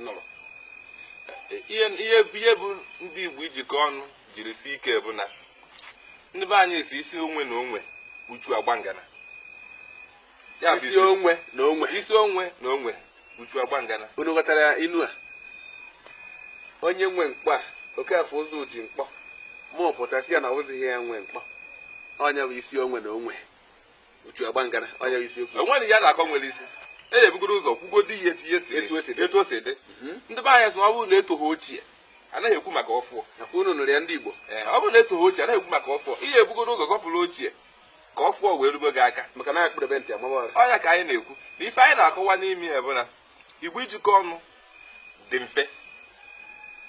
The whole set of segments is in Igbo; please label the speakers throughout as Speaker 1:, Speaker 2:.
Speaker 1: nụrụ
Speaker 2: ihe bụ ndị Igbo ijikọ ọnụ jiri si ike bụ na ndị be anyị si isi onwe na onwe uchu agba ngana
Speaker 1: isi onwe na onwe
Speaker 2: isi onwe na onwe uchu agba ngana.
Speaker 1: unu ghọtara inu a onye nwe mkpọ a Okafọ ụzọ ji mkpọ mụ pụtasị ya na ozighị ya nwe mkpọ onye bụ isi onwe na onwe uchu agba ngana onye bụ isi okwu
Speaker 2: onwe ya na-akọ nwere isi ebugoro ụzọ kwugodi ihe tinye si etu o si dị ndị be anyị sị na ọ bụrụ na etoghị ochie anaghị ekwu maka ọfụọ
Speaker 1: unu nụrụ ya ndị Igbo
Speaker 2: ọ bụrụ na etoghị ochie anaghị ekwu maka ọfụọ ihe ebugoro ụzọ zọpụrụ ochie ka ọfụọ wee rube gị aka
Speaker 1: maka na akpụrebe ntị amaba
Speaker 2: ọnya ka anyị na-ekwu na ife anyị na-akọwa n'ime ya bụ na Igbo ijikọ ọnụ dị mfe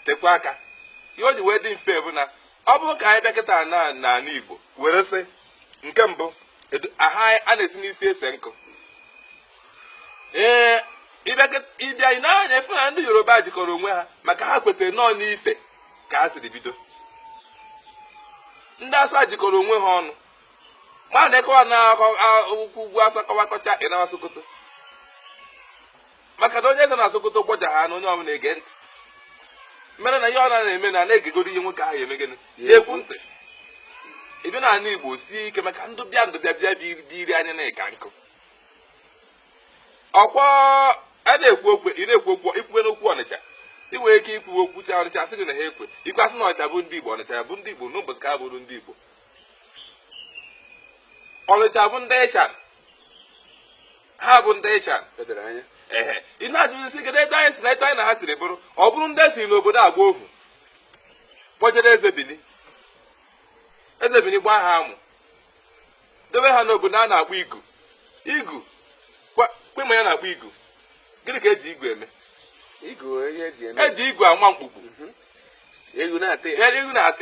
Speaker 2: tekwa aka ihe o ji wee dị mfe bụ na ọ bụrụ ka anyị bịakịta n'ala Igbo were sị nke mbụ aha a na-esi n'isi ese nkụ ịbịa ị na-anya efe na ndị Yoruba jikọrọ onwe ha maka ha kwetere nọọ n'ife ka ha siri bido ndị Asa jikọrọ onwe ha ọnụ ma na-ekọwa na ugwu Asa kọwakọcha ịnawa Sokoto maka na onye eze na Sokoto gboja ha na onye ọbụla ege ntị mere na ihe ọ na-eme na na-egegoro ihe nwoke ahụ eme gịnị ji ekwu ntị ịbịa n'ala Igbo sie ike maka ndụbịa bịa iri anya na ịka nkụ ọkwọ a na-ekwu okwe ị na-ekwu okwu ikwuwe n'okwu Ọnịcha ị nwere ike ikwu okwucha Ọnịcha sị gị na ha ekwe ikwe asị na Ọnịcha bụ ndị Igbo Ọnịcha bụ ndị Igbo n'ụbọchị ka ha bụrụ ndị Igbo Ọnịcha bụ ndị Ịchan ha bụ ndị Ịchan ị na-ajụzi sị gị etu anyị si na etu anyị na ha siri bụrụ ọ bụrụ ndị si n'obodo agba ohu kpọjere eze Bini gbaa ha amụ dobe ha n'obodo a na-akpọ igu kpema ya na-akpọ igu gịnị ka eji igu eme eji igu ama mkpukpu
Speaker 1: ewu na-atị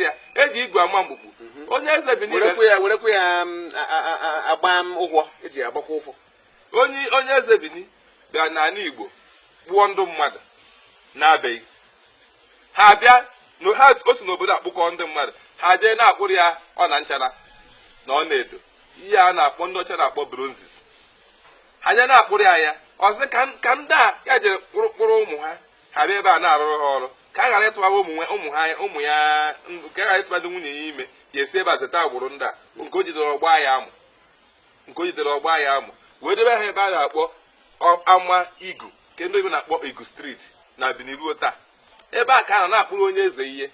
Speaker 2: ya eji igu ama mkpukpu onye eze Bini
Speaker 1: werekwa ya agba ụgwọ eji agbakwa ụfọ
Speaker 2: onye eze Bini bịa n'ala Igbo kpụọ ndụ mmadụ na-abịaghị ha bịa o si n'obodo akpụkọ ndị mmadụ ha jee na-akpụrụ ya ọna nchara na ọ na-edo ihe a na-akpọ ndị ọcha na-akpọ bronzes ha jee na-akpụrụ ya ọzọ ka ndị a ya jere kpụrụ ụmụ ha ha bịa ebe a na-arụrụ ha ọrụ ka a ghara ịtụbaba ụmụ ya ka a ghara ịtụbadị nwunye ya ime ya esi ebe a zeta agbụrụ ndị a nke o jidere ọgba ya amụ wee debe ha ebe a na-akpọ ama igu nke ndị oyibo na-akpọ Igu street na Bini ruo taa ebe a ka a na-akpụrụ onye eze ihe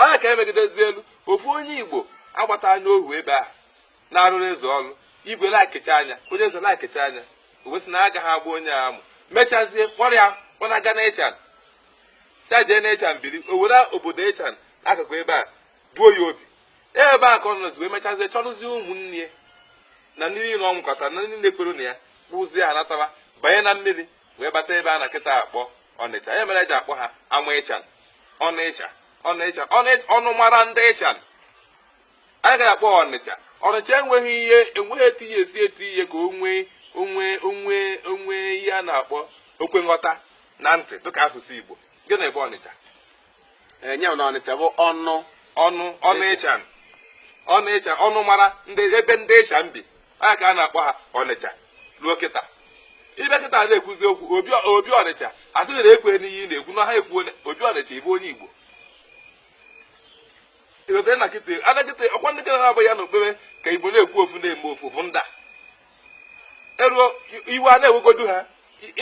Speaker 2: onye ka emegidezi elu ofu onye Igbo agbata anya ohu ebe a na-arụrụ eze ọrụ igwe na-ekecha anya onye eze na-ekecha anya owesi na agaghị agba onye a amụ mechazie kpọrọ ya ọ na-aga na Ịchan si jee na Ịchan biri o were obodo Ịchan akụkụ ebe a duo ya obi ebe a ka ọ nọzi wee mechazie chọrụzie ụmụnne na ndị niile ọ nwụkọtara na ndị na-ekwero na ya kpụzie ha nataba banye na mmiri wee bata ebe a na kịta akpọ Ọnịcha ya mere eji akpọ ha ama Ịchan ọnụ mara ndị Ịchan anyị ga-akpọ Ọnịcha enweghị etinye ihe ka onwe ihe a na-akpọ okwe nghọta na ntị dịka asụsụ Igbo gịnị bụ Ọnịcha
Speaker 1: nye na Ọnịcha bụ
Speaker 2: ọnụ Ịchan ọnụ mara ebe ndị Ịchan bi anya ka a na-akpọ ha Ọnịcha ruo kịta ibe kịta na-ekwuzi okwu obi Ọnịcha asịghị na ekwe n'ihe na-ekwu na ha ekwu obi Ọnịcha ịbụ onye Igbo ịgotere na kịta adakịta ọkwa ndị kere na-abụ ya na okpere ka Igbo na-ekwu ofu na-eme ofu bụ nda eruo iwe a na-ewegodu ha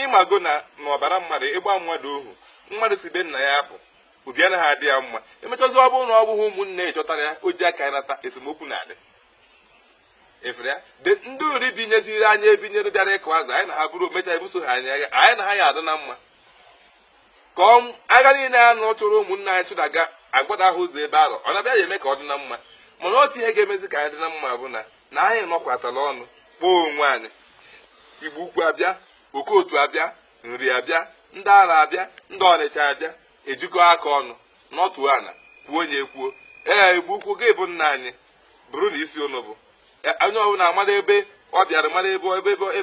Speaker 2: ịmago na ọbara mmadụ ịgba mmadụ ohu mmadụ si be nna ya bụ obi anaghị adị ya mma emechazi ọ bụrụ na ọ bụghị ụmụnne chọtara ya o ji aka ya nata esemokwu na-adị efere ya ndị uri binyeziri anya ebinyere bịara ịkụ azụ anyị na ha bụrụ omecha ebuso ha anya agha anyị na ha ya adị na mma ka agha niile a na chụrụ ụmụnne anyị chụdaga agbada ahụ ụzọ ebe arọ ọ na-abịa ya eme ka ọ dị na mma mana otu ihe ga-emezi ka anyị dị na mma bụ na anyị nọkwatara ọnụ kpọọ onwe anyị Igbo ukwu abịa Okotu abịa Nri abịa ndị Ara abịa ndị Ọnịcha abịa ejikọ aka ọnụ n'otu ana kwuo onye ekwuo Igbo ukwu gị bụ nna anyị bụrụ na isi ụnụ bụ onye ọbụla amara ebe ọ bịara mara ebe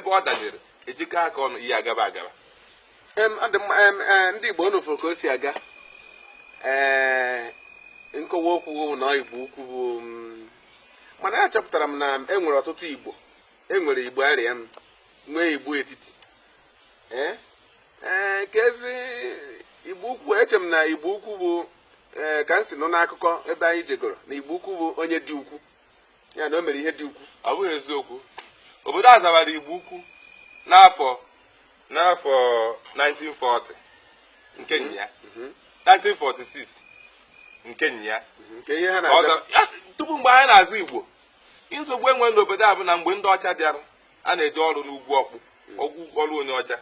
Speaker 2: ọ danyere ejikọ aka ọnụ ihe agaba
Speaker 1: ndị Igbo unu fụrụ ka o si aga nkọwa okwu na Igbo ukwu bụ mana achọpụtara m na enwere ọtụtụ Igbo enwere Igbo arịa m nwee Igbo etiti ezi Igbo ukwu eche m na Igbo ukwu bụ ka m si nụ n'akụkọ ebe anyị jegoro na Igbo ukwu bụ onye dị ukwu ya na o mere ihe dị ukwu.
Speaker 2: Ọ bụghị eziokwu. Obodo a zawara Igbo ukwu n'afọ 1940 nke nya 1946 nke nya
Speaker 1: nke ihe ha na-aza
Speaker 2: tupu mgbe anyị na-azụ Igbo. Nsogbu enwe n'obodo a bụ na mgbe ndị ọcha bịara a na-eje ọrụ n'ugwu ọkpụ ọrụ onye ọcha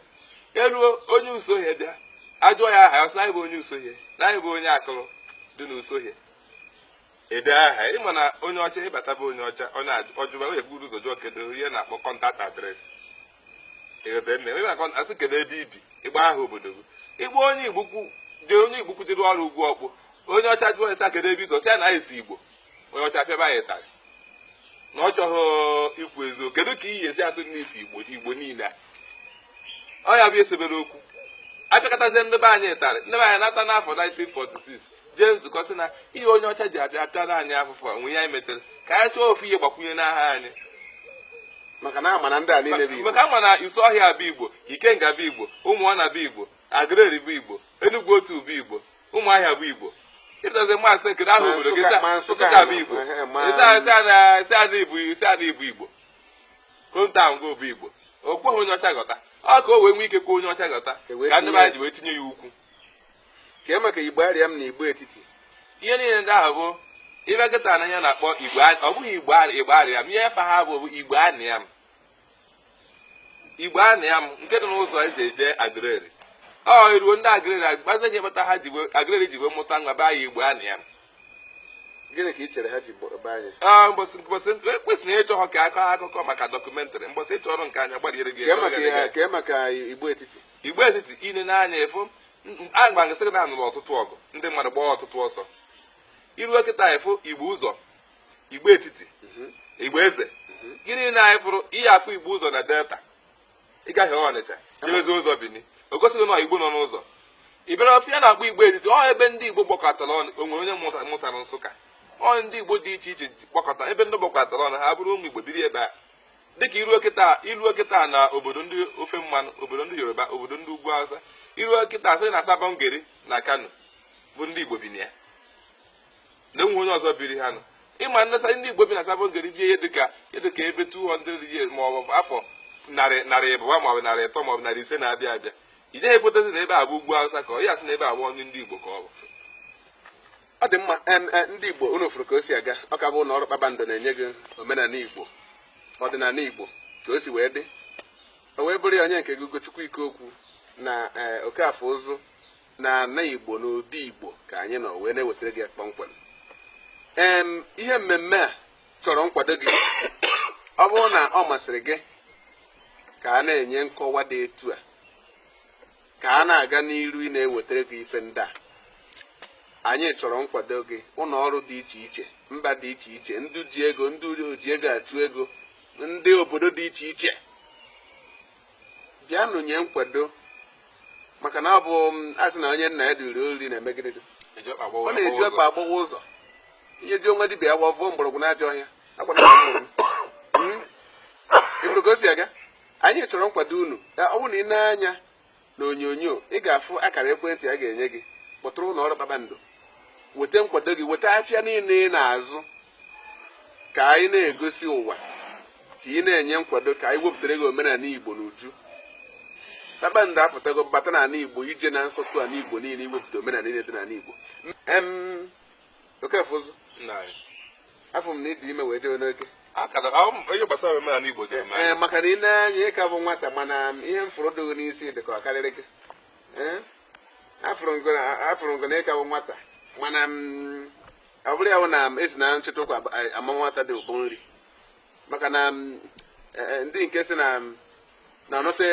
Speaker 2: eruo onye usohie bịa ajụọ ya aha ọsọ anyị bụ onye usohie na anyị bụ onye akụrụ dị n'usohie ede aha ịma na onye ọcha ịbata bụ onye ọcha onye ọjụba wee buru ụzọ jụọ kedu ihe na-akpọ kọntaktị adreesị asị kedu ebe ibi ịgba aha obodo gị ịgba onye Igbo kwudịrị ọrụ ugwu ọkpụ onye ọcha jụọ esa kedu ebe iso si ya na esi Igbo onye ọcha pịaba ya ịtarị na ọ chọghị ikwu eziokwu kedu ka iyi esi asụ n'isi Igbo niile ọ ya bụ esebere okwu apịakọtazie ndị be anyị ịtarị ndị be anyị nata n'afọ 1946 jee nzukọ si na ihe onye ọcha ji abịa pịara anyị afụfụ onwe ya metere ka anyị chọọ ofu ihe gbakwunye n'aha anyị
Speaker 1: maka na ama na ndị a niile bụ Igbo
Speaker 2: maka ama na Isi Ọhịa bụ Igbo Ikenga bụ Igbo Ụmụọna bụ Igbo Agreri bụ Igbo Enugwu Otu bụ Igbo Ụmụahịa bụ Igbo ịtazi mmasị nkiri ahụ obodo gị Nsụka bụ Igbo isi ana Igbo Igbo Hometown go bụ Igbo okweghị onye ọcha ghọta ọ ka o wee nwee ike kwa onye ọcha ghọta ka ndị be anyị ji wee tinye ya ukwu
Speaker 1: ka maka Igbo arịa m na Igbo etiti
Speaker 2: ihe niile ndị ahụ bụ ibe nkịta anya na-akpọ Igbo ọ bụghị Igbo arịa m ihe fa ha bụ Igbo anịa m Igbo anịa m nke dị n'ụzọ eji eje Agreri ọ eruo ndị Agreri agbazi ihe kpata ha Agreri ji wee mụta nwa be anyị Igbo anịa m
Speaker 1: gịnị ka ị chere ha ji be anyị
Speaker 2: mbọsị ekwesịrị ịchọ ha ka akọ akụkọ maka dọkụmentarị mbọsị ịchọrọ nke anya gbaliere gị
Speaker 1: ka maka Igbo etiti
Speaker 2: Igbo etiti ile n'anya efu agbangasị gị na anụrụ ọtụtụ ọgụ ndị mmadụ gbaa ọtụtụ ọsọ iruo kịta efu Igbo ụzọ Igbo etiti Igbo eze gịnị na anyị fụrụ ihe afọ Igbo ụzọ na Delta ịgaghị Ọnịcha jewezi ụzọ Bini o gosighị na Igbo nọ n'ụzọ ibere ọfịa na-akpọ Igbo etiti ọ ebe ndị Igbo gbakọtara ọnụ o nwere onye mụsara Nsụka ọ ndị Igbo dị iche iche gbakọta ebe ndị gbakọtara ọnụ ha bụrụ ụmụ Igbo biri ebe a dịka iruo kịta na obodo ndị ofe mmanụ obodo ndị Yoruba obodo ndị ugwu Hausa iruo kịta sị na Sabongeri na Kano bụ ndị Igbo bi na ya na enwe onye ọzọ biri ha nụ ịma ndị Igbo bi na Sabongeri bie ihe dịka ebe 200 years ma ọ bụ afọ narị ịbụwa ma ọ bụ narị ịtọ ma ọ bụ narị ise na-abịa abịa ị gaghị ekwetazi na ebe a bụ ugwu Hausa ka ọ ya sị na ebe a bụ ọnụ ndị Igbo ka ọ bụ
Speaker 1: ọ dị mma ndị Igbo unu fụrụ ka o si aga ọ ka bụ na ọrụ kpakpando na-enye gị omenala Igbo ọdịnala Igbo ka o si wee dị o wee bụrụ ya onye nke gị Ugochukwu Ikeokwu na Okafọ Ụzụ na ana Igbo na obi Igbo ka anyị nọ wee na-ewetara gị kpọmkwem ihe mmemme a chọrọ nkwado gị ọ bụrụ na ọ masịrị gị ka a na-enye nkọwa dị etu a ka a na-aga n'iru ị na-ewetara gị ife ndị a anyị chọrọ nkwado gị ụlọ ọrụ dị iche iche mba dị iche iche ndị ji ego ndị oji ego achụ ego ndị obodo dị iche iche bịanụ nye nkwado maka na ọ bụ asị na onye nna ya dịrị oriri na-emegide ọ na-eji ọkpa agbawa ụzọ ihe ji onwe dibịa agwa vụọ mgbọrọgwụ n'ajọ ọhịa ịbụrụ ka o si aga anyị chọrọ nkwado unu ọ bụrụ na ị na-anya na onyonyo ị ga-afụ akara ekwentị a ga-enye gị kpọtụrụ ụlọ ọrụ kpakpando weta nkwado gị weta afịa niile ị na-azụ ka anyị na-egosi ụwa ka ị na-enye nkwado ka anyị wepụtara gị omenala Igbo n'uju kpakpando apụtago mbata n'ala Igbo ije na nsọtụ ala Igbo niile iwepụta omenala niile dị n'ala Igbo Okafọ Ụzụ afọ m na ịdị ime wee jewe n'oge
Speaker 2: onye gbasara omenala Igbo dị
Speaker 1: maka na ị na-anya ịka bụ nwata mana ihe m fụrụ dịghị n'isi dị ka ọ karịrị gị afụrụ ngụ na ịka bụ nwata mana ọ bụrụ ya bụ na esi na nchịta ụkwa ama nwata dị ụbọ nri maka na ndị nke si na ọnọta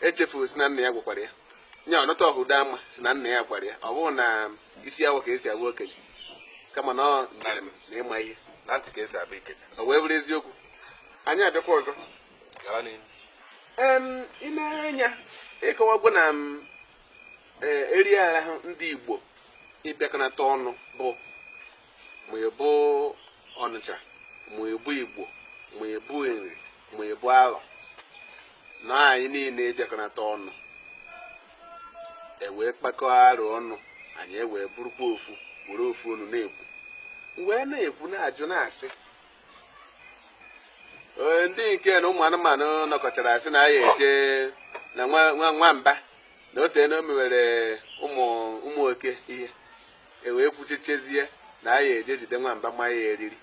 Speaker 1: echefu si na nna ya gwakwara ya nye ọnọta ọhụdo ama si na nna ya gwara ya ọ bụrụ na isi awọ ka esi agwa okenye kama na ọ njem na ịma ihe
Speaker 2: na ntị ka esi abụ ike
Speaker 1: o wee bụrụ eziokwu anyị abịakwa ọzọ ị na-anya ịkọwagwo na eri ahụ ndị Igbo ịbịakọnata ọnụ bụ ma ebu Ọnịcha ma ebu Igbo ma ebu Nri ma ebu Alọ na anyị niile ịbịakọnata ọnụ ewee kpakọọ arụ ọnụ anyị ewee bụrụkwa ofu were ofu onu na-ekwu wee na-ekwu na-ajụ na-asị ndị nke na ụmụ anụmanụ nọkọchara asị na ya eje na nwamba na ote na o mewere ụmụ oke ihe ewee kwuchechezie na ya eje jide nwamba ma ya eriri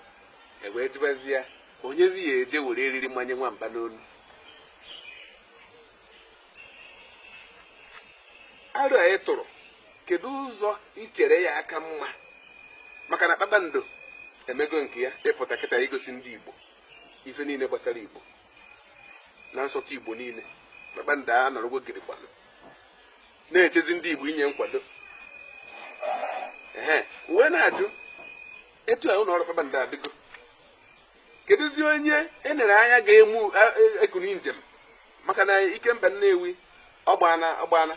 Speaker 1: ewee jụbazie onyezi ya eje were eriri mmanye nwamba n'onu. Arụ anyị tụrụ kedu ụzọ ichere ya aka mma maka na Kpakpando emego nke ya ịpụta kịta igosi ndị Igbo ife niile gbasara Igbo na nsọtụ Igbo niile. Kpakpando a nọrọgwo girigbalụ na-echezi ndị Igbo inye nkwado. Uwe na-ajụ etu a ụlọ ọrụ Kpakpando adịgo kedụzi onye enere anya ga-emu ekuni njem maka na Ikemba Nnewi ọgbana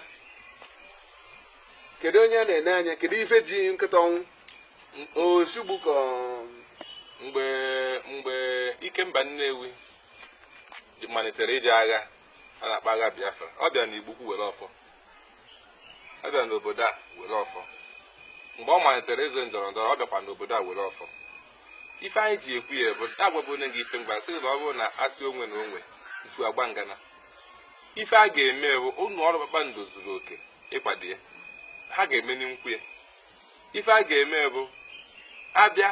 Speaker 1: kedu onye a na-ene anya kedu ife ji nkịta ọnwụ osugbu ka
Speaker 2: mgbe Ikemba Nnewi malitere ije agha a na-akpa agha Biafra ọ bịara n'Igbukwu were ọfọ ọ bịara n'obodo a were ọfọ mgbe ọ malitere ịzụ ndọrọ ndọrọ ọ bịakwa n'obodo a were ọfọ. Ife anyị ji ekwu ya bụ agwabụne gị ife mgba sị na ọ bụrụ na asị onwe na onwe ntu agba ngana ife a ga-eme bụ ụlọ ọrụ Kpakpando zuru oke ịkwado ya ha ga-emeni nkwu ya. Ife a ga-eme bụ abịa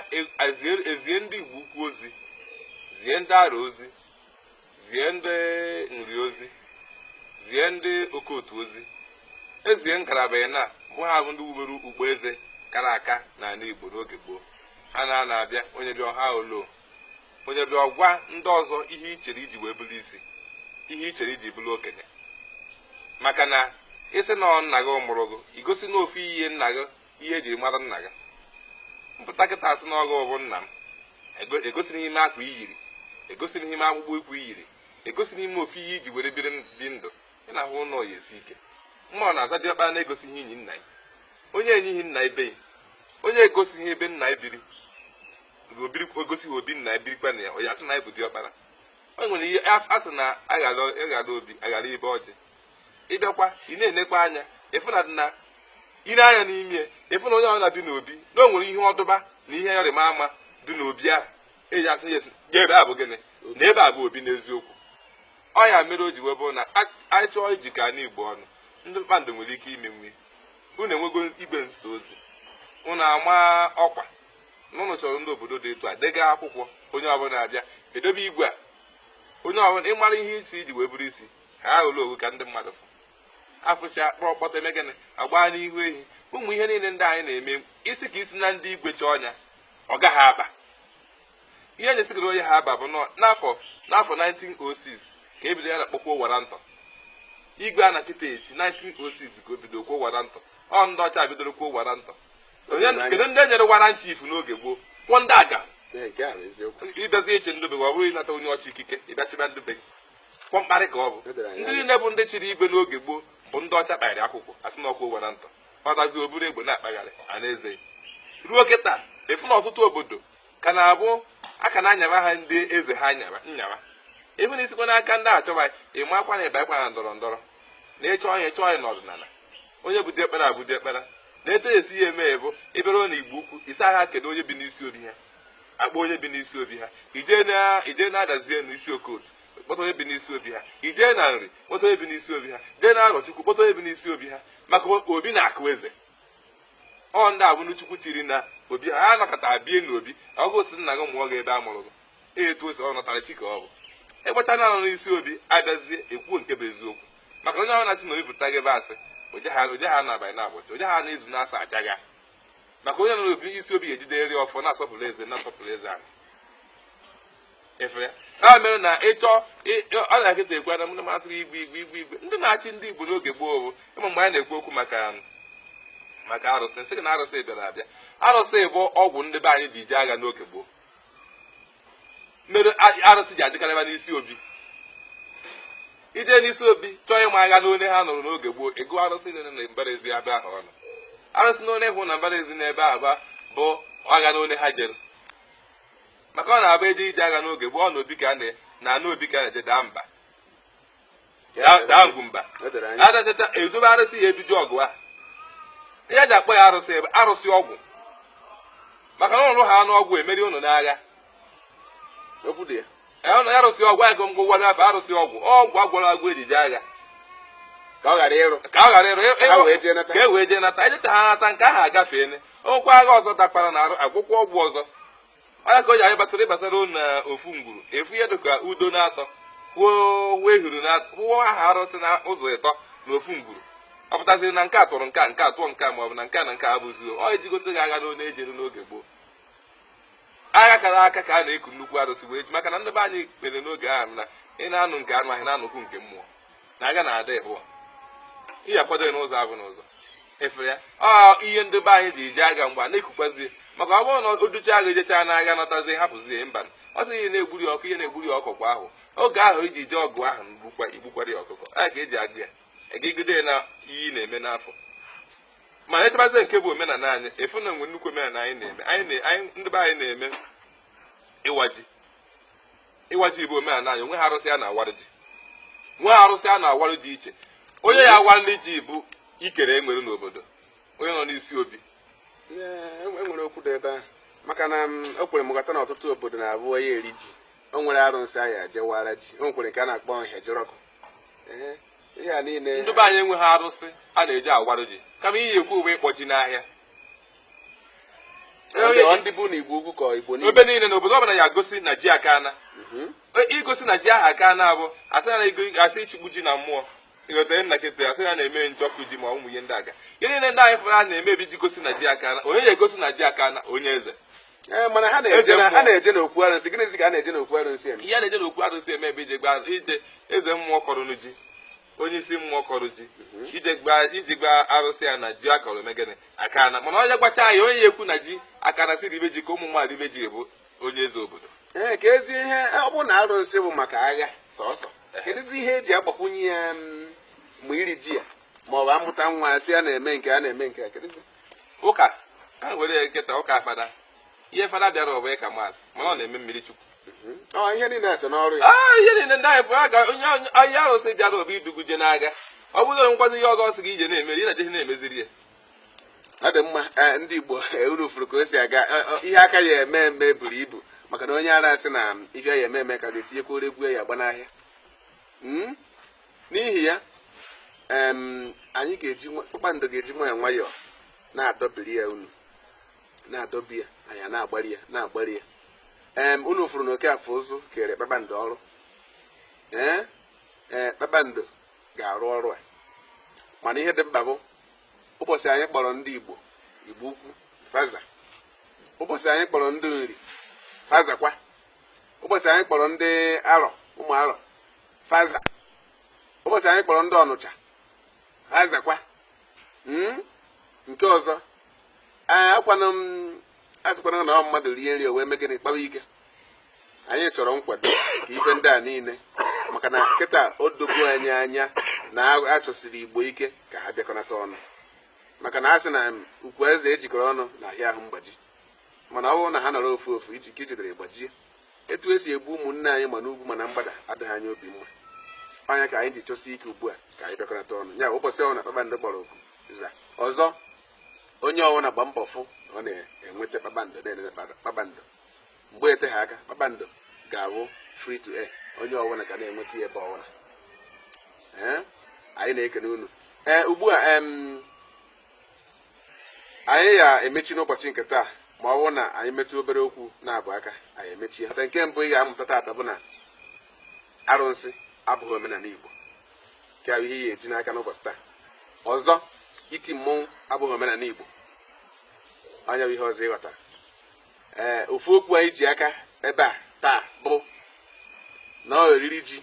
Speaker 2: ezie ndị Igbo ukwu ozi zie ndị Ara ozi zie ndị Nri ozi zie ndị Okotu ozi ezie ngalaba ya na bụ ha bụ ndị wubere ugbo eze kara aka n'ala Igbo n'oge gboo. Ha na-abịa onye bịa ọha olo onye bịa ọgwa ndị ọzọ ihe ichere iji wee bụrụ isi ihe ichere iji bụrụ okenye maka na ịsị na nna gị mụrụ gị igosi na ofu ihe nna gị ihe ejiri mara nna gị mpụta kịta asị na ọgụ bụ nna m egosi n'ime akwa iyiri egosi n'ime akpụkpọ ụkwụ iyiri egosi n'ime ofu ihe iji were biri dị ndụ ị na-ahụ ụlọ ya esi ike mma ọ na-aza diọkpara na-egosi ihe inyi nna ya onye enyighị nna ibe ya onye egosighị ebe nna ebiri ogosighị obi nna ebirikwa na ya onye asị na ịbụ diọkpara. O nwere ihe asị na aghara obi aghara ibe ọjị ịbịakwa ị na-enekwa anya ịfụna dị na ire anya n'ime ịfụ na onye ọbụla dị n'obi na o nwere ihe ọdụba na ihe ịrịma ama dị n'obi ahụ eji asị ya ebe a bụ gịnị na ebe a bụ obi n'eziokwu. Ọ ya mere o ji wee bụrụ na anyị chọọ iji ka anyị Igbo ọnụ ndị Kpakpando nwere ike ime nwe unu enwego igbe nsa ozi unu ama ọkwa n'ụlọ chọrọ ndị obodo dị etu a dega akwụkwọ onye ọbụla abịa edobe igwe a onye ọbụla ịmara ihe isi iji wee bụrụ isi ha ụlọ owu ka ndị mmadụ fụ afụcha kpọrọ kpọta emegịnị agba n'ihu ehi ụmụ ihe niile ndị anyị na-eme isi ka isi na ndị igwe chọọ ọnya ọ gaghị aba ihe na-esigara onye ha aba bụ n'afọ 1906 ka ebido ya na kpọkwa warantọ igwe a na kịta echi 1906 ka o bido kwuo warantọ ọ ndị ọcha bidoro kwuo warantọ kedu ndị enyere warrant chief n'oge gboo kwụọ ndị aga ịbịazi eche ndụbe ọ bụrụ ịnata onye ọcha ikike ịbịachiba ndụbe gị kwọ mkparị ka ọ bụ ndị niile bụ ndị chịrị igwe n'oge gboo bụ ndị ọcha kparịrị akwụkwọ asị na ọkwuo warantọ ọtazi oburu egbe na-akpagharị a na-eze ruo kịta efu na ọtụtụ obodo ka na-abụ aka na-anyara ha ndị eze ha nyawa efu na isikwa n'aka ndị achọba ịma akwa na ịbakwa na ndọrọ ndọrọ na ịchọ onye chọọ onye n'ọdịnala onye bụ diekpara abụ diekpara na-eto esi ya eme ebu ịbịara na Igbo ukwu isi agha kedu onye bi n'isi obi ha akpọ onye bi n'isi obi ha ije na-adazie n'isi Okotu kpọta onye bi n'isi obi ha ije na Nri kpọta onye bi n'isi obi ha jee na Arọchukwu kpọta onye bi n'isi obi ha maka obi na-akụ eze ọ ndị abụnụchukwu tiri na obi ha anọkọta bie n'obi ọ gosi nna gị mụọ gị ebe a mụrụ gị etu ose ọ nọtara chi ka ọ bụ ịgbacha na anọ n'isi obi abịazie ekwuo nke bụ eziokwu maka onye ọbụla si na obi pụta gị ebe asị oje ha na-abalị na-abọchị oje ha na-ezu na-asa acha gị maka onye nọ n'obi isi obi ga-ejide nri ọfọ na-asọpụrụ eze na-asọpụrụ eze ahụ efere ha mere na ịchọ ọ na-akịta ekwe na ndị masịrị igwe ndị na-achị ndị Igbo n'oge gboo bụ ịma mgbe anyị na-ekwu okwu maka arụsị nsị gị na arụsị bịara abịa arụsị bụ ọgwụ ndị be anyị ji ije agha n'oge gboo mere arụsị ji adịkarịba n'isi obi ije n'isi obi chọọ ịma agha n'one ha nụrụ n'oge gboo ego arụsị nene na mbaraezi abịa ahụ ọnụ arụsị n'one hụ na mbaraezi n'ebe aba bụ agha n'one ha jere maka ọ na-abụ eje ije agha n'oge gboo ọ n'obi ka na n'obi ka na-eje daa mba daa ngwumba adachacha edobe arụsị ya ebiju ọgụ a ihe ji akpọ ya arụsị ebe arụsị ọgwụ maka na ọrụ ha anụ ọgwụ emeri unu n'agha
Speaker 1: okwu dị ya
Speaker 2: ọnụ ya arụsị ọgwụ anyị gụmgụ gwa n'afọ arụsị ọgwụ agwọrọ agwụ ejije agha
Speaker 1: ka ọ ghara ịrụ
Speaker 2: ka ọ ghara ịrụ
Speaker 1: ka e wee jee nata.
Speaker 2: ka e wee jee nata ejeta ha nata nke ahụ agafeene onwekwa agha ọzọ dakpara na arụ agwụkwọ ọgwụ ọzọ onye ka o ji anyị batara ịbatara na ofu ngwuru efu ihe dịka udo na-atọ kwuo ehuru na-atọ kwuo aha arụsị na ụzọ ịtọ na ofu ngwuru ọ pụtaziri na nke a tụrụ nke atụọ nke ma ọ bụ na nke na nke abụzi ọ iji gosi gị agha na onye ejere n'oge gboo agha kara aka ka a na-eku nnukwu arụsị wee ji maka na ndị be anyị kpere n'oge ahụ na ị na-anụ nke anụ ahụ na-anụkwu nke mmụọ na agha na-ada ịbụọ ihe akwado n'ụzọ abụ n'ụzọ efere ya ihe ndị be anyị ji eji agha mgbe a na-ekukwazie maka ọ bụrụ na oducha agha ejechaa na agha nọtazie hapụzie mba ọ sị ihe na-egburi ọkụ ihe na-egburi ọkụkọ ahụ oge ahụ iji je ọgụ ahụ igbukwara ya ọkụkọ a ga-eji agụ ya egigide na iyi na-eme n'afọ mana echebazie nke bụ omenala anyị efu na nwe nnukwu omenala anyị na-eme anyị ndị be anyị na-eme ịwaji bụ omenala anyị onwe ha arụsị a na-awarụ ji nwe arụsị a na-awarụ dị iche onye ya awarụli ji bụ ikere enwere n'obodo onye nọ n'isi obi
Speaker 1: enwere okwu dị ebe ahụ maka na o kwere m ghọta na ọtụtụ obodo na-abụ onye eri ji o nwere arụsị anyị ajewara ji o nwekwere nke a na-akpọ nhejọrọkụ ihe a niile
Speaker 2: ndị be anyị enweghị arụsị a na-eji awarụ ji kama iyi ekwu uwe ịkpọ ji n'ahịa
Speaker 1: ndị bụ na igbo ugwu ka igbo niile
Speaker 2: ebe niile n'obodo ọbụla ya gosi na ji akana igosi na ji ahụ akana abụ asị na asị ịchụgbu ji na mmụọ ịghọtara nna kịta asị ya na-eme njọkụ ji ma ụmụ ihe ndị aga ihe niile ndị anyị fụrụ a na-emebi ji gosi na ji akana onye na-egosi na ji akana onye eze
Speaker 1: mana ha na-eje n'okwu arụsị gịnịzi ka a na-eje n'okwu arụsị eme
Speaker 2: ihe a na-eje n'okwu arụsị eme ebe ije eze mmụọ kọrọ ji onye isi mmụọ kọrọ ji iji gba arụsị ya na ji akọrọ emegene akana mana onye gbacha ya onye ya ekwu na ji akana siri ibe ji ka ụmụ mmadụ ibe ji bụ onye eze obodo
Speaker 1: ka ezi ihe ọ bụ na arụsị bụ maka agha sọsọ kedụzi ihe eji agbakwunye ya mgbe iri ji ya ma ọ bụ amụta nwa sị a na-eme nke a na-eme nke
Speaker 2: ụka ka were nkịta ụka fada ihe fada bịara ọbụ ka maazị mana ọ na-eme mmiri chukwu
Speaker 1: ihe niile so n'ọrụ ya
Speaker 2: ihe niile ndị anyị fụ aga onye arụsị bịara obi iduguje n'agha ọ bụrụ nkwazi ihe ọgọ sị gị ije na-emeri ị na-eje na-emeziri ya
Speaker 1: ọ dị mma ndị Igbo unu furu ka o si aga ihe aka ya eme buru ibu maka na onye ara sị na ife ya eme ka ga-etinyekwa egwu ya agba n'ahịa n'ihi ya anyị ga-eji kpakpando ga-eji nwayọọ na-adọbiri ya unu na-adọbi ya anyị na-agbari ya unu furu na oke afọ ụzụ kere kpakpando ọrụ kpakpando ga-arụ ọrụ a mana ihe dị mkpa bụ ụbọchị anyị kpọrọ ndị Igbo ukwu faza ụbọchị anyị kpọrọ ndị nri fazakwa ụbọchị anyị kpọrọ ndị arọ ụmụ arọ faza ụbọchị anyị kpọrọ ndị Ọnụcha fazakwa nke ọzọ asịkwana na ọ mmadụ rie nri o wee mee gịnị kpawa ike anyị chọrọ nkwado ka ife ndị a niile maka na nkịta o dogo anyị anya na achọsiri Igbo ike ka ha bịakọnata ọnụ maka na a sị na ukwu eze ejikọrọ ọnụ na ahịa ahụ mgbaji mana ọ bụrụ na ha nọrọ ofu ofu iji ka ejidere gbajie etu esi egbu ụmụnne anyị ma n'ugwu ma na mgbada adịghị anyị obi mma anya ka anyị ji chọsi ike ugbu a ka anyị bịakọnata ọnụ ya ụbọchị ọbụla kpakpando kpọrọ okwu za ọzọ onye ọbụla gba mbọ fụ ọ na-enweta kpakpando na-enete kpakpando mgbe eteghị aka kpakpando ga-abụ free to air onye ọbụla ka na-enweta ya ebe ọbụla anyị na-ekene unu ugbu a anyị ga-emechi n'ụbọchị nke taa ma ọ bụrụ na anyị metụ obere okwu na-abụ aka anyị emechi hata nke mbụ ị ga-amụta taata bụ na arụsị abụghị omenala Igbo ka ihe ya eji n'aka n'ụbọchị taa ọzọ iti mmọnwụ abụghị omenala Igbo anya bụ ihe ọzọ ịghọta ofu okwu anyị ji aka ebe a taa bụ na oriri ji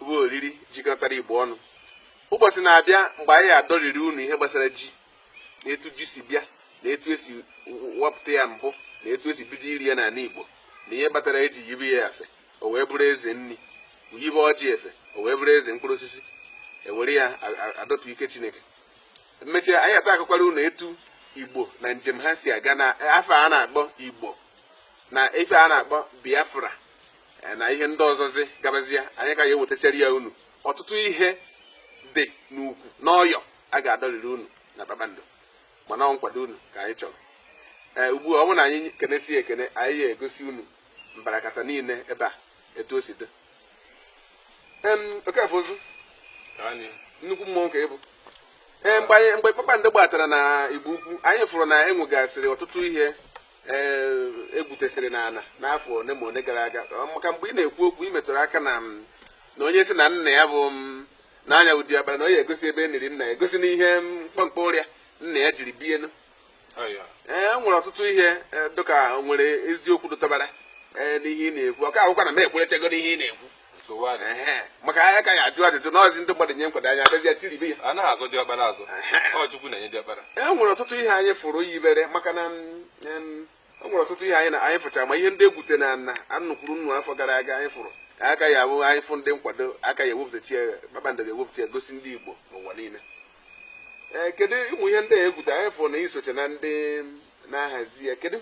Speaker 1: bụ oriri jikọtara Igbo ọnụ ụbọchị na-abịa mgbe anyị adọriri unu ihe gbasara ji na etu ji si bịa na etu esi wepụta ya mbụ na etu esi bido iri ya n'ala Igbo na ihe kpatara eji yibe ya efe o wee bụrụ eze nri yibe ọjị efe o wee bụrụ eze mkpụrụ osisi ewere ya adọtụ ike Chineke mmechi anyị ata akụkwara unu etu Igbo na njem ha si aga na afọ a na-akpọ Igbo na efe a na-akpọ Biafra na ihe ndị ọzọzi gabazia anyị ka ga-ewetachara ya unu ọtụtụ ihe dị n'ukwu n'ọyọ a ga-adọrịrị unu na kpakpando mana ọ nkwado unu ka anyị chọrọ. Ugbu a ọ bụrụ na anyị kenesi ekene, anyị ga-egosi unu mbarakata niile ebe a etu o si dị. Okafọ Ozu, nnukwu mmụọ ka ịbụ. Mgbe kpakpando gbatara na Igbo Ukwu, anyị fụrụ na enwegasịrị ọtụtụ ihe egwutesịrị n'ala n'afọ one ma one gara aga. Maka mgbe ị na-ekwu okwu ị metụrụ aka na onye si na nna ya bụ n'anya ụdị akpara na ọ ya egosi ebe e niri nna ya, egosi n'ihe mkpọmkpọ ọrịa nna ya jiri bienu. Nwere ọtụtụ ihe dịka nwere eziokwu dụtabara n'ihe ị na-ekwu. Ọ ka akwụkwa na m ekwerechego n'ihe ị na-ekwu, maka anya ka ya ajụ ajụjụ n'ọzi ndị mmadụ nye nkwado anya abịazi tiribi ya. E nwere ọtụtụ ihe anyị fụrụ yibere, maka na o nwere ọtụtụ ihe anyị fụchara, ma ihe ndị egwute na anụkwuru nnu afọ gara aga anyị fụrụ aka ya abụ anyị fụ ndị nkwado aka ya ewepụtachi ya, kpakpando ga-ewepụta ya gosi ndị Igbo n'ụwa niile. Kedu ụmụ ihe ndị a egwute anyị fụrụ na isoche na ndị na-ahazi ya? Kedu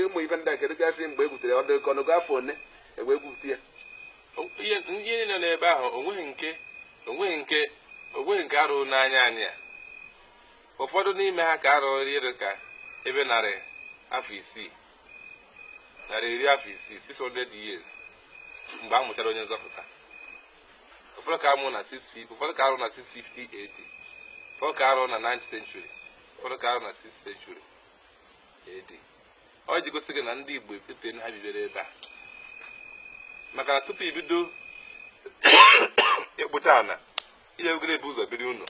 Speaker 1: ụmụ ife ndị a, kedu gasị mgbe egwutere ọ dị ka ọnụgo afọ one egbe egwupụta ya?
Speaker 2: Ihe niile n'ebe ahụ onweghị nke arụ n'anya anyị a. Ụfọdụ n'ime ha ka arụ iri ka ebe narị afọ isii 600 years mgbe a mụchara onye nzọpụta. Ụfọdụ ka amụ na 650, ụfọdụ ka arụ na 650 AD, ụfọdụ ka arụ na 9th century, ụfọdụ ka arụ na 6th century AD. Ọ ji gosi gị na ndị Igbo epete ha bibere ebe a, maka na tupu ibido ekpocha ana ihe ogere bụ ụzọ biri ụlọ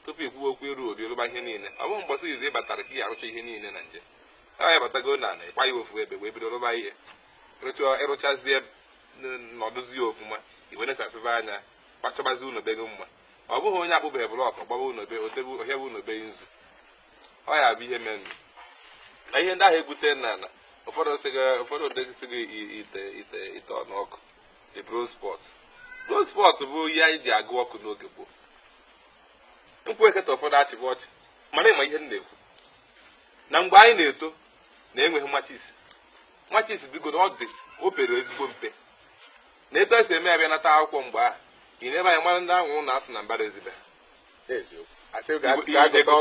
Speaker 2: tupu ikwu okwu eru obi rụba ihe niile. Ọ bụghị mbọsị izi ịbatara ka ị arụcha ihe niile na nje ya batago na ana ịkwa ya ofu ebe wee bido rụba ihe, ịrụchazie nọdụzie ofuma iwe na-esasịba anya kpachọbazi ụlọ be gị mma. Ọ bụghị onye akpụbeghị blọk gbaba ụlọ be otebe ohia bụ ụlọ be nzu. Ọ ya bụ ihe mere na ihe ndị ahụ egwute na ana. Ụfọdụ odegịsịghị ite ọnụọkụ, the bronze pot bụ ihe anyị ji agụ ọkụ n'oge gboo. Nkwu eketa ụfọdụ achịbụ ọchị, mana ịma ihe m na-ekwu na mgbe anyị na-eto na-enweghị machis dịgoro ọ dị o pere ezigbo mpe na eto esi eme abịa nata akwụkwọ. Mgbe ahụ ị na-ebe anyị mara ndị ahụ na asụ na mbara ezibe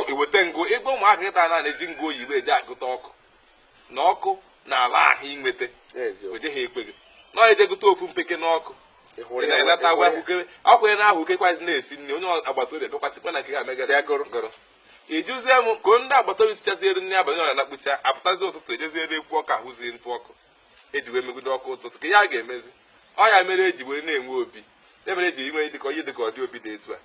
Speaker 2: iweta ngụ ịgba ụmụaka nkịta na-eji ngụ oyibo eji agụta ọkụ na ọkụ na ala ahụ inweta oje ha ekweghị na ọ ejegụta ofu mpeke n'ọkụ na-enata akwụkwọ na ahụ kekwazi na-esi nri onye agbata obi bekwasịkwa na nke ha megara gọrọ ijuzie m ka ndị agbata obi sichaziere nri abalị ọ na-akpụcha apụtazi ụtụtụ ejeziere ekwu ọka ahụzie ntụ ọkụ eji wee megide ọkụ ụtụtụ ka ya ga-emezi. Ọ ya mere eji were na-enwe obi, emere eji inwe ihe dịka ọdị obi dị etu a.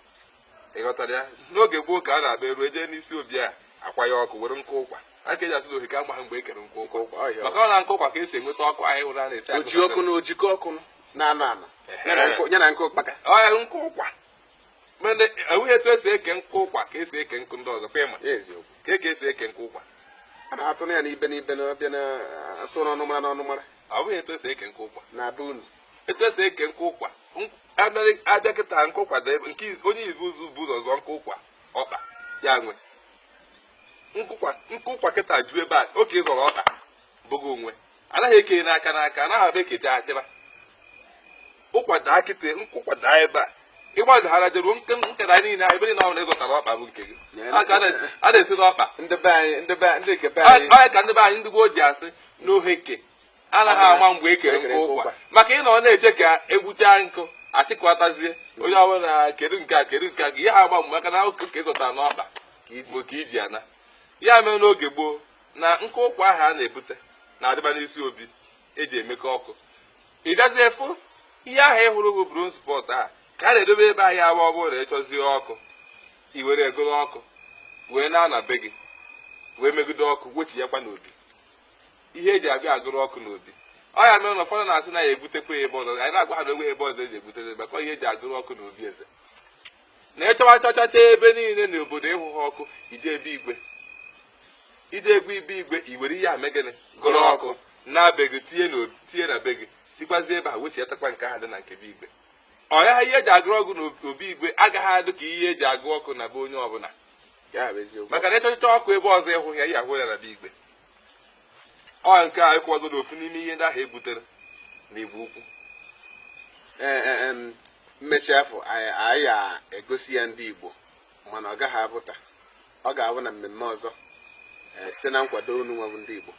Speaker 2: Ịghọtara ya? N'oge gboo ka a na-agba eru eje n'isi obi a akwa ya ọkụ were nkụ ụkwa aka eji asị ohike amaghị mgbe e kere nkụ ụkwa, maka ọ na nkụ ụkwa ka esi enweta ọkụ anyị hụrụ a na-esi
Speaker 1: ojikọ ọkụ na-anọ anọ ya na nkụ ụkpaka.
Speaker 2: Ọya nkụ ụkwa mende enweghị etu esi eke nkụ ụkwa ka esi eke nkụ ndị ọzọ kwema ka esi eke nkụ ụkwa
Speaker 1: a na-atụ ya n'ibe na ọbịa na-atụ n'ọnụmara n'ọnụmara.
Speaker 2: Ọ bụghị etu esi eke nkụ ụkwa
Speaker 1: na be unu,
Speaker 2: etu esi eke nkụ ụkwa abịa kịta nkụ ụkwa dị nke onye ibu ụzọ zọ nkụ ụkwa ọkpa ya nwe nkụ ụkwa kịta ju ebe a oke ịzọrọ ọkpa bụghị onwe anaghị eke n'aka anaghị abịa ekecha achịba ụkwa daa kịta nkụ ụkwa daa ebe a ịgbadaghara jeruo nkeda niile ebe niile ahụ na-ezọtara ọkpa bụ nke gị a na-esi n'ọkpa ọya ka ndị be anyị ndị gboo ji asị n'oheke anaghị ama mgbe e kere nkụ ụkwa, maka ị nọ na-eche ka egbuchaa nkụ achịkọtazie onye ọbụla kedu nke a gị ihe ha agba mgbe maka na akụkụ ka ịzọtara n'ọkpa bụ ka iji ana. Ya mere n'oge gboo na nkụ ụkwa ahụ a na-ebute na-adịba n'isi obi eji emekọ ọkụ. Ị gazie fụ ihe ahụ ị hụrụ bụ bronze pot a ka a na-edobe ebe ahịa agba ọ bụrụ na ịchọzie ọkụ i were egoro ọkụ wee na be gị wee megide ọkụ wechinyekwa n'obi ihe eji abịa agụrụ ọkụ n'obi. Ọ ya mere na ụfọdụ na-asị na ya ebutekwa ebe ọzọ, anyị na-agwa ha na onwe ebe ọzọ eji ebuteze maka ihe eji agụrụ ọkụ n'obi eze na ịchọwa chọchacha ebe niile na obodo ịhụ ha ọkụ ije ebe igwe i were ihe amegịnị gụrụ ọkụ na be gị tinye na be gị sikwazie ebe ha wechiatakwa nke ha dị na nke be igwe. Ọ ya ihe eji agụrụ ọgụ n'obi igwe agaghị adụ ka ihe eji agụ ọkụ na be onye ọbụla, maka na ịchọchịcha ọkụ ebe ọzọ ịhụ ya ahụ ya na be igwe. Ọ nke a ịkwado ofu n'ime ihe ndị ahụ ebutere na Igbo Ukwu.
Speaker 1: Mmechi afọ anyị egosi ya ndị Igbo, mana ọ gaghị abụ taa, ọ ga-abụ na mmemme ọzọ site na nkwado unu nwa ndị Igbo.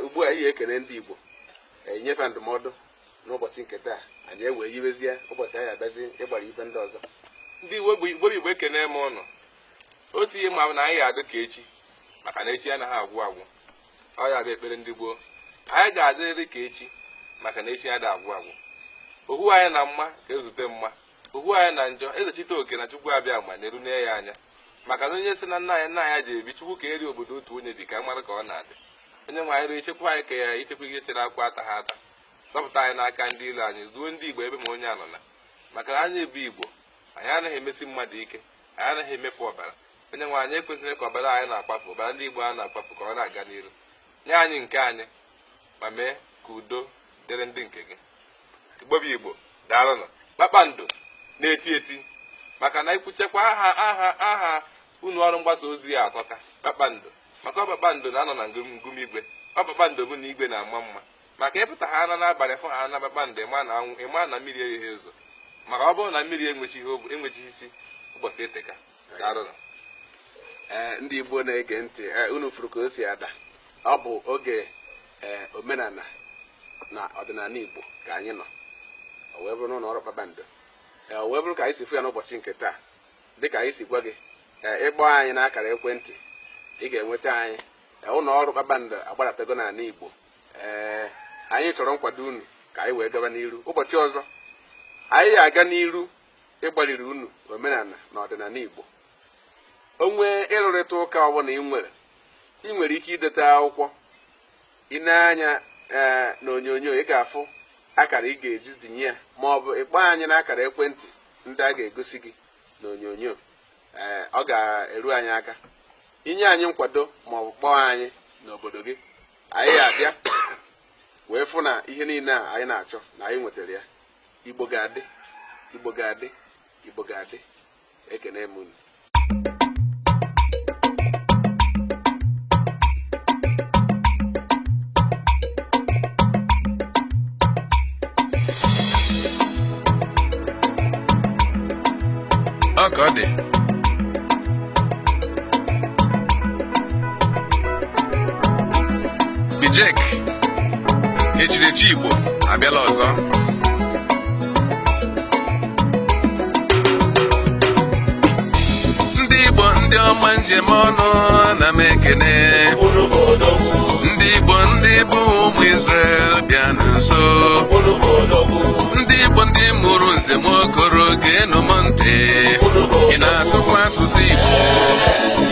Speaker 1: Ugbu a ihe ekene ndị Igbo enyefe ndụmọdụ n'ụbọchị nke taa anyị ewee yiwezie ụbọchị anyị abịazi ịgbara ife ndị ọzọ.
Speaker 2: Ndị Igbo ekene m ụnụ. Otu ihe ma na anyị ga-adị ka echi maka na echi anaghị agwụ agwụ. Ọ ya bụ ekpere ndị gboo. Anyị ga-adịrịrị ka echi maka na echi adịghị agwụ agwụ. Ohu anyị na mma ka ezute mma, ohu anyị na njọ ezechite oke na Chukwu abịa ma na-eru na ya anya, maka na onye si na nna anyị ji ebi Chukwu ka eri obodo otu onye dị ka mara ka ọ na-adị. Onye nwe anyị ichekwa anyị ka ya ichekwa ihe chere akwa ata ha ata, zọpụta anyị n'aka ndị ilo anyị, zuo ndị Igbo ebe ma onye anọ na, maka na anyị ebu Igbo anyị anaghị emesi mmadụ ike, anyị anaghị emepụ ọbara. Onye nwe anyị ekwesịghị ka ọbara anyị na-akpafu, ọbara ndị Igbo a na-akpafu ka ọ na-aga n'iru. Nye anyị nke anyị ma mee ka udo dịrị ndị nke gị. Igbo bụ Igbo daalụnụ. Kpakpando na-eti eti maka na ikwuchekwa aha unu ọrụ mgbasa ozi ya atọka Kpakpando, maka Kpakpando na-anọ na ngụmigwe. Kpakpando bụ na igwe na-ama mma, maka ịpụta ha ana n'abalị fụ ha na Kpakpando ịma na mmiri egheghị ụzọ, maka ọ bụrụ na mmiri enwechighị isi ụbọchị eteka. Daalụnụ.
Speaker 1: Ndị Igbo na-ege ntị, unu furu ka o si ada. Ọ bụ oge omenala na ọdịnala Igbo ka anyị nọ. O wee bụrụ n'ụlọ ọrụ Kpakpando. O wee bụrụ ka anyị si fụ ya n'ụbọchị nke taa, dịka anyị si gwa gị, ịkpọ anyị n'akara ekwentị ị ga-enweta anyị. Ụlọ ọrụ Kpakpando agbaratago n'ala Igbo. Anyị chọrọ nkwado unu ka anyị wee gaba n'iru. Ụbọchị ọzọ anyị ga-aga n'iru ịgbaliri unu omenala na ọdịnala Igbo. Onwe ịrụrịta ụka ọbụla ị nwere ike ideta akwụkwọ. Ị na-anya na onyonyo ị ga-afụ akara ị ga-eji dinye ya, ma ọ bụ ịkpọ anyị n'akara ekwentị ndị a ga-egosi gị na onyonyo. Ọ ga-eru anyị aka inye anyị nkwado ma ọ bụ kpọọ anyị n'obodo gị. Anyị ga-abịa wee fụ na ihe niile a anyị na-achọ na anyị nwetara ya. Igbo ga-adị, Igbo ga-adị, Igbo ga-adị. Ekene m unu.
Speaker 2: Ọ ka ọ dị. Bijek echirechi Igbo abịala ọzọ. Ndị Igbo ndị ọma njem ọnụ na m ekene. Ndị Igbo ndị bụ ụmụ Izrel bịa nso. Ndị Igbo ndị mụrụ nze m okoro ga-enu m ntị. Ị na-asụkwa asụsụ Igbo,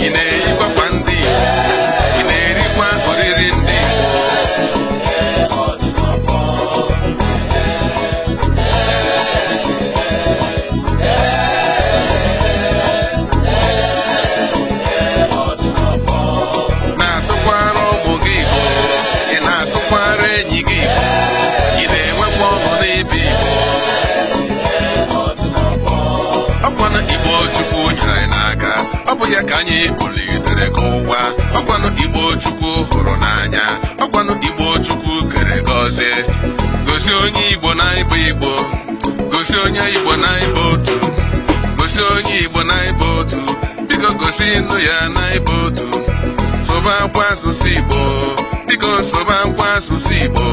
Speaker 2: ị na-eyikwa ndị Igbo, ị na-erikwa oriri ndị na-asụkwara ụmụ gị Igbo, ị na-asụkwara enyi gị Igbo, ị na-enwekwa ọṅụ n'ebe Igbo. Ọkwanụ Igbo Chukwu nyere anyị n'aka, ọ bụ ya ka anyị bulitere ka ụwa. Ọkwanụ Igbo Chukwu hụrụ n'anya, ọkwanụ Igbo Chukwu kere gọzie. Gosi onye Igbo na ịbụ Igbo, gosi onye Igbo na ịbụ otu, gosi onye Igbo na ịbụ otu, biko gosi ndụ ya na ịbụ otu. Soba akwa asụsụ Igbo, biko soba akwa asụsụ Igbo,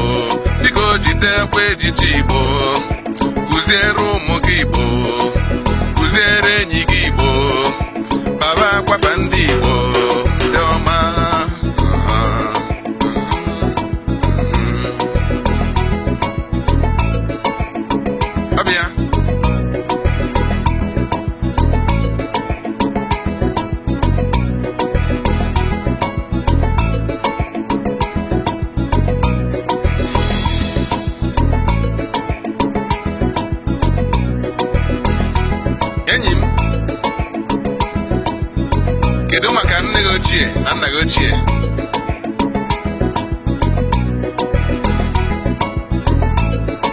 Speaker 2: biko jide akwa ejiji Igbo. Kụziere ụmụ gị Igbo, kụziere enyi gị Igbo, baba akwafa ndị Igbo ndị ọma. Ọbịa enyi m, kedu maka nne gị ochie na nna gị ochie?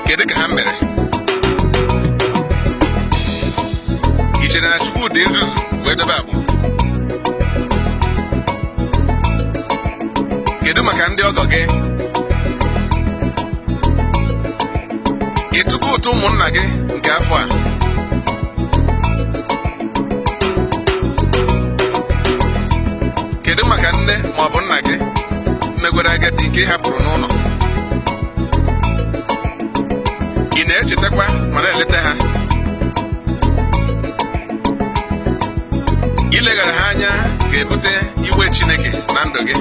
Speaker 2: Kedu ka ha mere? I chere na Chukwu dị nzuzu wee debe agbụrụ? Kedu maka ndị ọgọ gị? Ị tụkwa ụtụ ụmụnna gị nke afọ a?
Speaker 1: kedu maka nne ma ọ bụ nna gị megwere agadi nke ị hapụrụ n'ụlọ? Ị na-echetakwa ma na-eleta ha? Ileghara ha anya ga-ebute iwe Chineke na ndụ gị.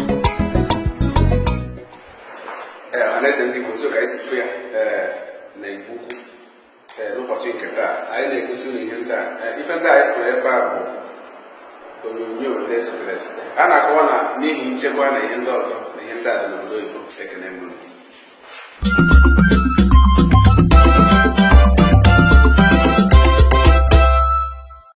Speaker 1: Alaeze ndị Igbo, ka anyị si fụ ya na Igbo ukwu n'ụbọchị nke taa, anyị na-egosi unu ihe ndị a. Ife ndị anyị fụrụ ebe a bụ onyonyo na-esotere esete. A na-akọwa na n'ihi nchekwa na ihe ndị ọzọ na ihe ndị a dị n'obodo Igbo. Ekene m unu.